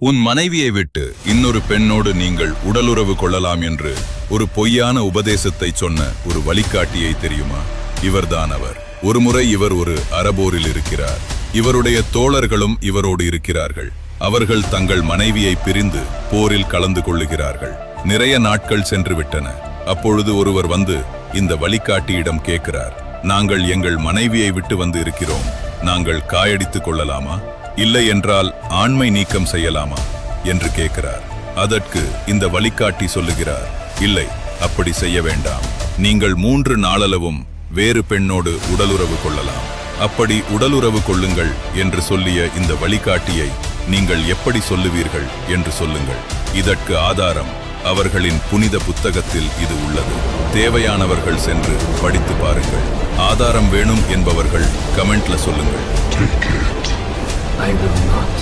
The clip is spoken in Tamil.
உன் மனைவியை விட்டு இன்னொரு பெண்ணோடு நீங்கள் உடலுறவு கொள்ளலாம் என்று ஒரு பொய்யான உபதேசத்தை சொன்ன ஒரு வழிகாட்டியை தெரியுமா? இவர்தான் அவர். ஒருமுறை இவர் ஒரு அரபோரில் இருக்கிறார். இவருடைய தோழர்களும் இவரோடு இருக்கிறார்கள். அவர்கள் தங்கள் மனைவியை பிரிந்து போரில் கலந்து கொள்ளுகிறார்கள். நிறைய நாட்கள் சென்று விட்டன. அப்பொழுது ஒருவர் வந்து இந்த வழிகாட்டியிடம் கேட்கிறார், நாங்கள் எங்கள் மனைவியை விட்டு வந்து இருக்கிறோம், நாங்கள் காயடித்துக் கொள்ளலாமா, இல்லை என்றால் ஆண்மை நீக்கம் செய்யலாமா என்று கேட்கிறார். அதற்கு இந்த வழிகாட்டி சொல்லுகிறார், இல்லை, அப்படி செய்ய வேண்டாம். நீங்கள் 3 நாளளவும் வேறு பெண்ணோடு உடலுறவு கொள்ளலாம். அப்படி உடலுறவு கொள்ளுங்கள் என்று சொல்லிய இந்த வழிகாட்டியை நீங்கள் எப்படி சொல்லுவீர்கள் என்று சொல்லுங்கள். இதற்கு ஆதாரம் அவர்களின் புனித புத்தகத்தில் இது உள்ளது. தேவையானவர்கள் சென்று படித்து பாருங்கள். ஆதாரம் வேணும் என்பவர்கள் கமெண்ட்ல சொல்லுங்கள். I will not